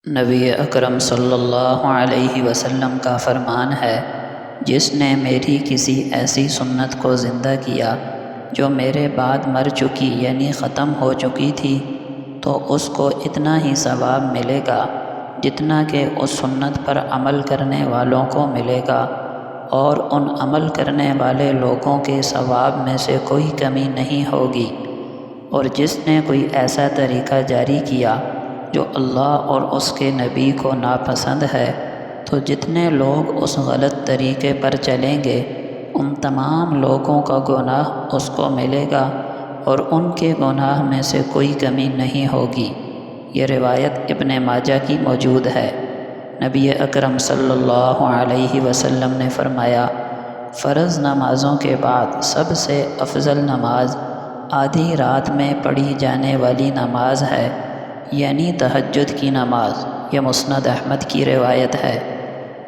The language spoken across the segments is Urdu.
نبی اکرم صلی اللہ علیہ وسلم کا فرمان ہے، جس نے میری کسی ایسی سنت کو زندہ کیا جو میرے بعد مر چکی یعنی ختم ہو چکی تھی، تو اس کو اتنا ہی ثواب ملے گا جتنا کہ اس سنت پر عمل کرنے والوں کو ملے گا، اور ان عمل کرنے والے لوگوں کے ثواب میں سے کوئی کمی نہیں ہوگی۔ اور جس نے کوئی ایسا طریقہ جاری کیا جو اللہ اور اس کے نبی کو ناپسند ہے، تو جتنے لوگ اس غلط طریقے پر چلیں گے ان تمام لوگوں کا گناہ اس کو ملے گا، اور ان کے گناہ میں سے کوئی کمی نہیں ہوگی۔ یہ روایت ابن ماجہ کی موجود ہے۔ نبی اکرم صلی اللہ علیہ وسلم نے فرمایا، فرض نمازوں کے بعد سب سے افضل نماز آدھی رات میں پڑھی جانے والی نماز ہے، یعنی تہجد کی نماز۔ یہ مسند احمد کی روایت ہے۔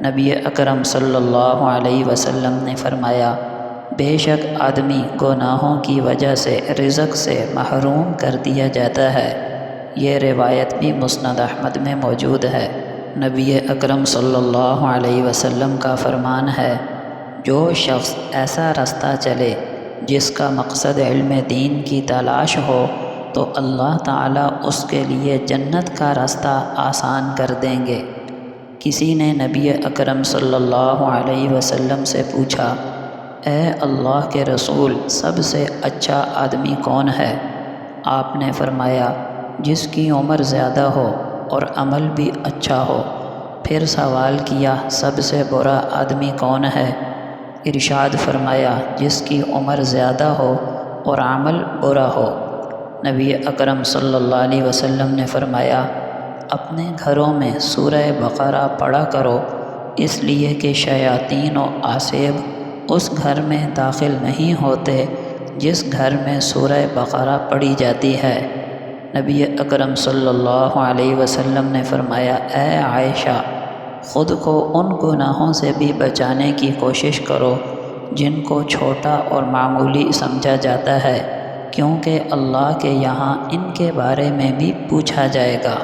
نبی اکرم صلی اللہ علیہ وسلم نے فرمایا، بے شک آدمی گناہوں کی وجہ سے رزق سے محروم کر دیا جاتا ہے۔ یہ روایت بھی مسند احمد میں موجود ہے۔ نبی اکرم صلی اللہ علیہ وسلم کا فرمان ہے، جو شخص ایسا رستہ چلے جس کا مقصد علم دین کی تلاش ہو، تو اللہ تعالیٰ اس کے لیے جنت کا راستہ آسان کر دیں گے۔ کسی نے نبی اکرم صلی اللہ علیہ وسلم سے پوچھا، اے اللہ کے رسول، سب سے اچھا آدمی کون ہے؟ آپ نے فرمایا، جس کی عمر زیادہ ہو اور عمل بھی اچھا ہو۔ پھر سوال کیا، سب سے برا آدمی کون ہے؟ ارشاد فرمایا، جس کی عمر زیادہ ہو اور عمل برا ہو۔ نبی اکرم صلی اللہ علیہ وسلم نے فرمایا، اپنے گھروں میں سورہ بقرہ پڑھا کرو، اس لیے کہ شیاطین و عاصب اس گھر میں داخل نہیں ہوتے جس گھر میں سورہ بقرہ پڑھی جاتی ہے۔ نبی اکرم صلی اللہ علیہ وسلم نے فرمایا، اے عائشہ، خود کو ان گناہوں سے بھی بچانے کی کوشش کرو جن کو چھوٹا اور معمولی سمجھا جاتا ہے، کیونکہ اللہ کے یہاں ان کے بارے میں بھی پوچھا جائے گا۔